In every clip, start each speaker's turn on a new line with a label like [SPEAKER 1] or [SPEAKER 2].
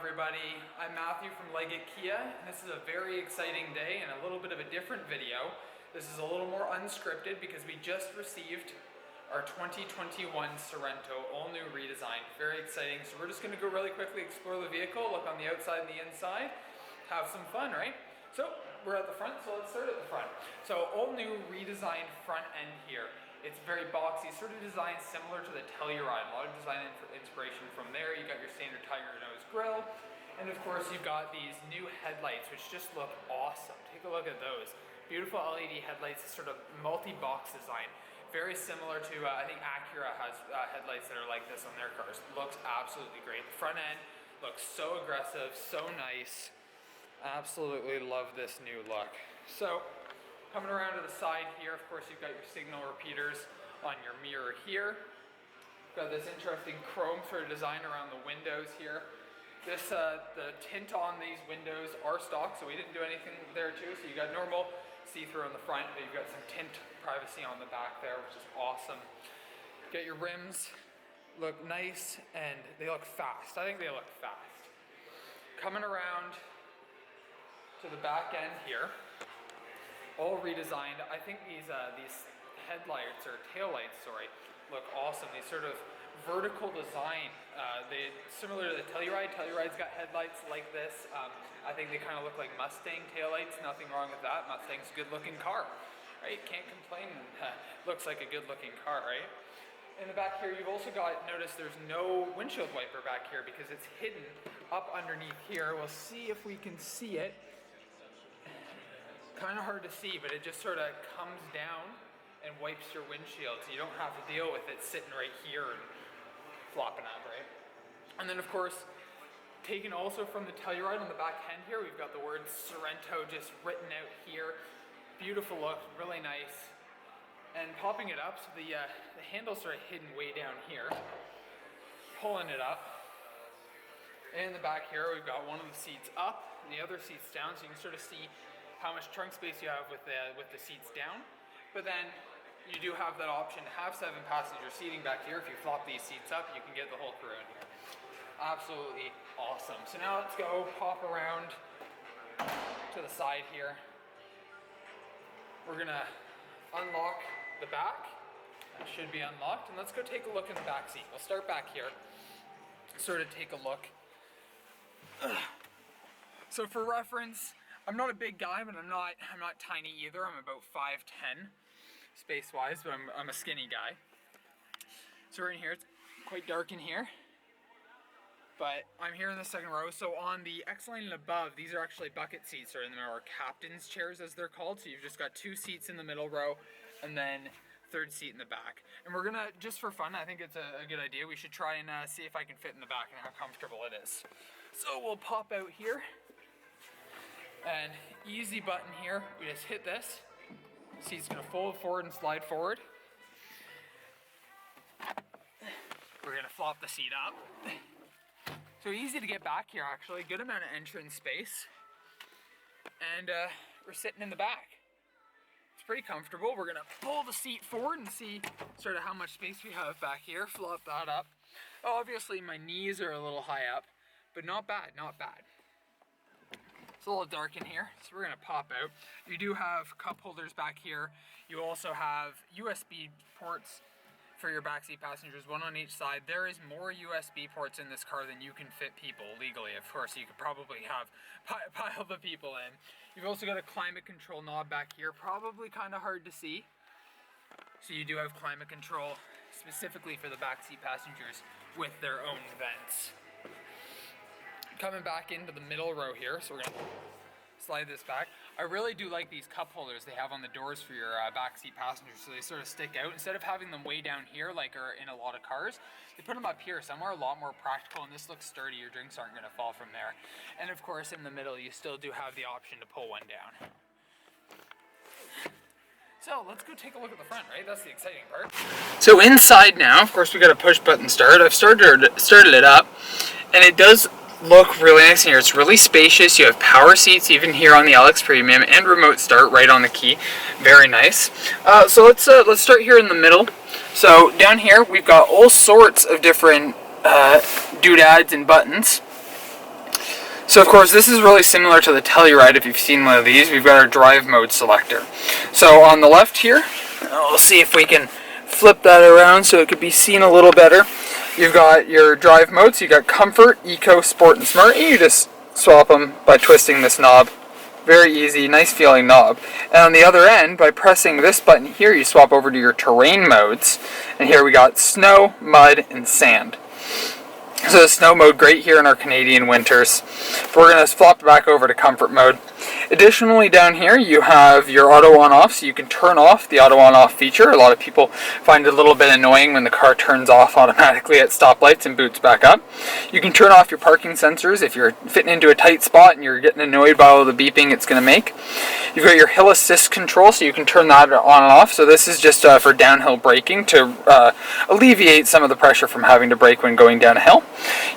[SPEAKER 1] everybody? I'm Matthew from Kia, and this is a very exciting day and a little bit of a different video. This is a little more unscripted because we just received our 2021 Sorento, all new redesign. Very exciting. So we're just going to go really quickly, explore the vehicle, look on the outside and the inside, have some fun, right? So we're at the front, so let's start at the front. So all new redesigned front end here. It's very boxy, sort of designed similar to the Telluride. A lot of design inspiration from there. You got your standard Tiger nose grille, and of course you've got these new headlights, which just look awesome. Take a look at those. Beautiful LED headlights, sort of multi-box design. Very similar to, I think Acura has headlights that are like this on their cars. Looks absolutely great. The front end looks so aggressive, so nice. Absolutely love this new look. So, coming around to the side here, of course you've got your signal repeaters on your mirror here. Got this interesting chrome sort of design around the windows here. This, the tint on these windows are stock, so we didn't do anything there too. So you got normal see-through on the front, but you've got some tint privacy on the back there, which is awesome. Got your rims, look nice, and they look fast. I think they look fast. Coming around to the back end here, all redesigned. I think these headlights or taillights, sorry, look awesome. These sort of vertical design. They similar to the Telluride. Telluride's got headlights like this. I think they kind of look like Mustang taillights. Nothing wrong with that. Mustang's a good-looking car, right? Can't complain. Looks like a good-looking car, right? In the back here, you've also got, notice there's no windshield wiper back here because it's hidden up underneath here. We'll see if we can see it. Kind of hard to see, but it just sort of comes down and wipes your windshield, so you don't have to deal with it sitting right here and flopping up, right? And then of course, taken also from the Telluride on the back end here, we've got the word Sorento just written out here. Beautiful look, really nice. And popping it up, so the handles are hidden way down here. Pulling it up. And in the back here, we've got one of the seats up and the other seats down, so you can sort of see how much trunk space you have with the seats down. But then you do have that option to have 7 passenger seating back here. If you flop these seats up, you can get the whole crew in here. Absolutely awesome. So now let's go pop around to the side here. We're gonna unlock the back. That should be unlocked. And let's go take a look in the back seat. We'll start back here, sort of take a look. So for reference, I'm not a big guy, but I'm not tiny either. I'm about 5'10", space-wise, but I'm a skinny guy. So we're in here. It's quite dark in here, but I'm here in the second row. So on the X-Line and above, these are actually bucket seats, or in the middle, or captain's chairs as they're called. So you've just got 2 seats in the middle row, and then 3rd seat in the back. And we're gonna, just for fun, I think it's a good idea. We should try and see if I can fit in the back and how comfortable it is. So we'll pop out here. And easy button here, we just hit this. Seat's gonna fold forward and slide forward. We're gonna flop the seat up. So easy to get back here actually, good amount of entrance space. And we're sitting in the back. It's pretty comfortable. We're gonna pull the seat forward and see sort of how much space we have back here. Flop that up. Obviously my knees are a little high up, but not bad, not bad. It's a little dark in here, so we're gonna pop out. You do have cup holders back here. You also have USB ports for your backseat passengers, 1 on each side. There is more USB ports in this car than you can fit people legally. Of course, you could probably have pile the people in. You've also got a climate control knob back here, probably kind of hard to see. So you do have climate control specifically for the backseat passengers with their own vents. Coming back into the middle row here, so we're gonna slide this back. I really do like these cup holders they have on the doors for your backseat passengers, so they sort of stick out. Instead of having them way down here like are in a lot of cars, they put them up here. Some are a lot more practical, and this looks sturdy. Your drinks aren't gonna fall from there. And of course, in the middle, you still do have the option to pull one down. So let's go take a look at the front, right? That's the exciting part. So inside now, of course, we got a push button start. I've started it up, and it does look really nice in here. It's really spacious. You have power seats even here on the LX Premium, and remote start right on the key. Very nice. So let's start here in the middle. So down here we've got all sorts of different doodads and buttons. So of course this is really similar to the Telluride if you've seen one of these. We've got our drive mode selector. So on the left here, we'll see if we can flip that around so it could be seen a little better. You've got your drive modes. You've got Comfort, Eco, Sport, and Smart. And you just swap them by twisting this knob. Very easy, nice feeling knob. And on the other end, by pressing this button here, you swap over to your terrain modes. And here we got snow, mud, and sand. So the snow mode, great here in our Canadian winters. But we're going to flop back over to comfort mode. Additionally, down here you have your auto on off, so you can turn off the auto on off feature. A lot of people find it a little bit annoying when the car turns off automatically at stoplights and boots back up. You can turn off your parking sensors if you're fitting into a tight spot and you're getting annoyed by all the beeping it's going to make. You've got your hill assist control, so you can turn that on and off. So this is just for downhill braking to alleviate some of the pressure from having to brake when going down a hill.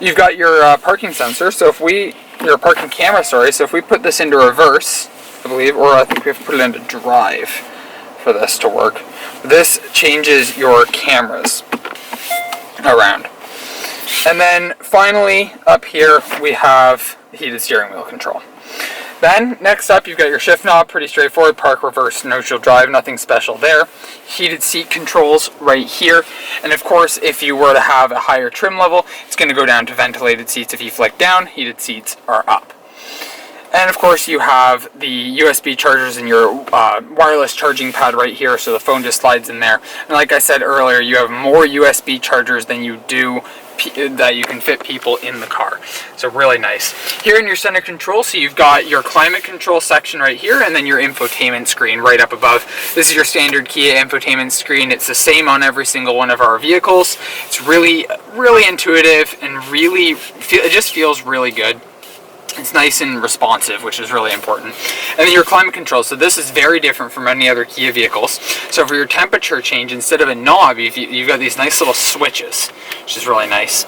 [SPEAKER 1] You've got your parking sensor, so if we your parking camera, sorry, so if we put this into reverse, I believe, or I think we have to put it into drive for this to work. This changes your cameras around. And then finally up here we have heated steering wheel control. Then next up you've got your shift knob, pretty straightforward, park, reverse, neutral drive, nothing special there. Heated seat controls right here, and of course if you were to have a higher trim level, it's going to go down to ventilated seats. If you flick down, heated seats are up. And of course you have the USB chargers and your wireless charging pad right here, so the phone just slides in there. And like I said earlier, you have more USB chargers than you do that you can fit people in the car. So really nice. Here in your center control, so you've got your climate control section right here, and then your infotainment screen right up above. This is your standard Kia infotainment screen. It's the same on every single one of our vehicles. It's really intuitive and it just feels really good. It's nice and responsive, which is really important. And then your climate control. So this is very different from any other Kia vehicles. So for your temperature change, instead of a knob, you've got these nice little switches, which is really nice.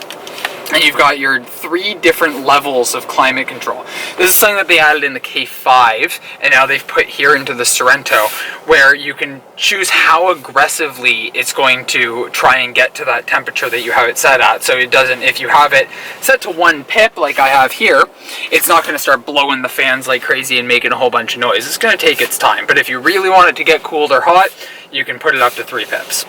[SPEAKER 1] And you've got your 3 different levels of climate control. This is something that they added in the K5, and now they've put here into the Sorento, where you can choose how aggressively it's going to try and get to that temperature that you have it set at. So it doesn't, if you have it set to 1 pip like I have here, it's not going to start blowing the fans like crazy and making a whole bunch of noise. It's going to take its time, but if you really want it to get cooled or hot, you can put it up to 3 pips.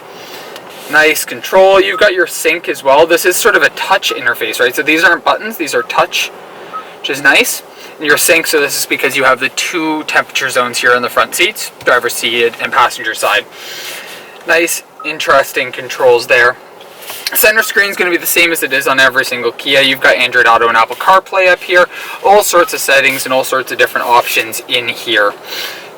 [SPEAKER 1] Nice control. You've got your sync as well. This is sort of a touch interface, right? So these aren't buttons, these are touch, which is nice. And your sync, so this is because you have the 2 temperature zones here in the front seats, driver seated and passenger side. Nice, interesting controls there. Center screen is going to be the same as it is on every single Kia. You've got Android Auto and Apple CarPlay up here, all sorts of settings and all sorts of different options in here.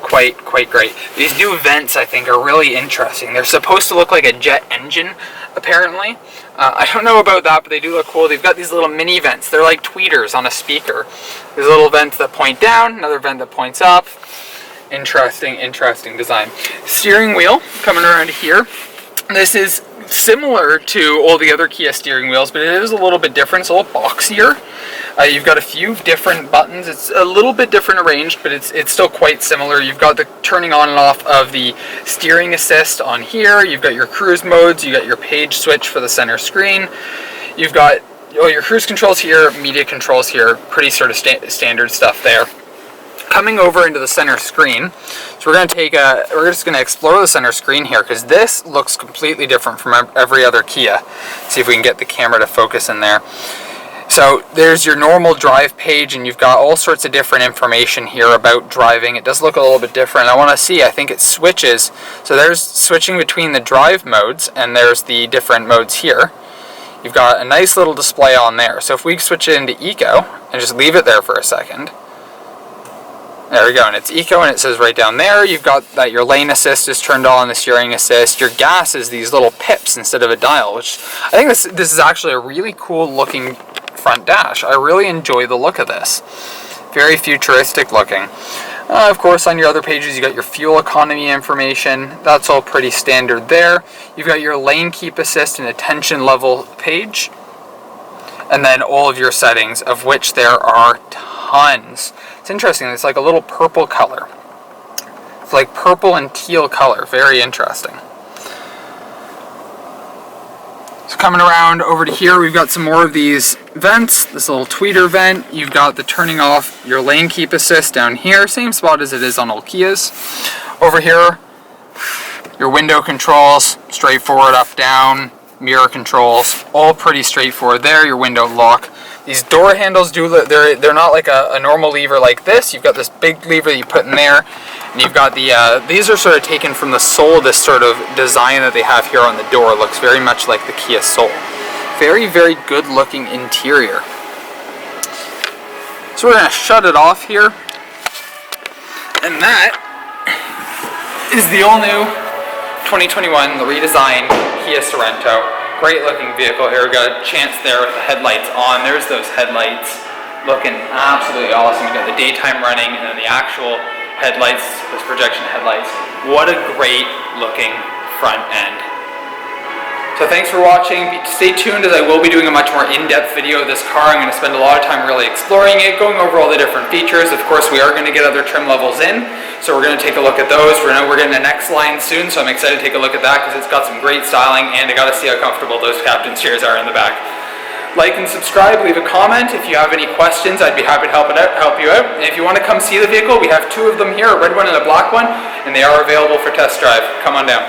[SPEAKER 1] Quite great. These new vents I think are really interesting. They're supposed to look like a jet engine apparently. I don't know about that, but they do look cool. They've got these little mini vents. They're like tweeters on a speaker. There's little vents that point down, another vent that points up. Interesting design. Steering wheel coming around here. This is similar to all the other Kia steering wheels, but it is a little bit different. It's a little boxier. You've got a few different buttons. It's a little bit different arranged, but it's still quite similar. You've got the turning on and off of the steering assist on here. You've got your cruise modes. You got your page switch for the center screen. You've got your cruise controls here, media controls here. Pretty sort of standard stuff there. Coming over into the center screen, so we're just going to explore the center screen here because this looks completely different from every other Kia. See if we can get the camera to focus in there. So there's your normal drive page, and you've got all sorts of different information here about driving. It does look a little bit different. I want to see, I think it switches. So there's switching between the drive modes, and there's the different modes here. You've got a nice little display on there. So if we switch it into Eco and just leave it there for a second. There we go, and it's Eco, and it says right down there, you've got that your lane assist is turned on, the steering assist. Your gas is these little pips instead of a dial, which I think this is actually a really cool looking front dash. I really enjoy the look of this. Very futuristic looking. Of course, on your other pages, you got your fuel economy information. That's all pretty standard there. You've got your lane keep assist and attention level page. And then all of your settings, of which there are tons. It's interesting, it's like a little purple color. It's like purple and teal color, very interesting. So coming around over to here, we've got some more of these vents. This little tweeter vent. You've got the turning off your lane keep assist down here. Same spot as it is on old Kias. Over here, your window controls, straightforward up, down, mirror controls, all pretty straightforward there. Your window lock. These door handles they're not like a normal lever like this. You've got this big lever that you put in there, and you've got the these are sort of taken from the Soul. This sort of design that they have here on the door looks very much like the Kia Soul. Very, very good looking interior. So we're gonna shut it off here, and that is the all new 2021, the redesigned Kia Sorento. Great looking vehicle here. We've got a chance there with the headlights on. There's those headlights looking absolutely awesome. We've got the daytime running and then the actual headlights, those projection headlights. What a great looking front end. So thanks for watching. Stay tuned as I will be doing a much more in-depth video of this car. I'm going to spend a lot of time really exploring it, going over all the different features. Of course, we are going to get other trim levels in, so we're going to take a look at those. We're getting the next line soon, so I'm excited to take a look at that because it's got some great styling, and I got to see how comfortable those captain's chairs are in the back. Like and subscribe, leave a comment. If you have any questions, I'd be happy to help you out. And if you want to come see the vehicle, we have two of them here, a red one and a black one, and they are available for test drive. Come on down.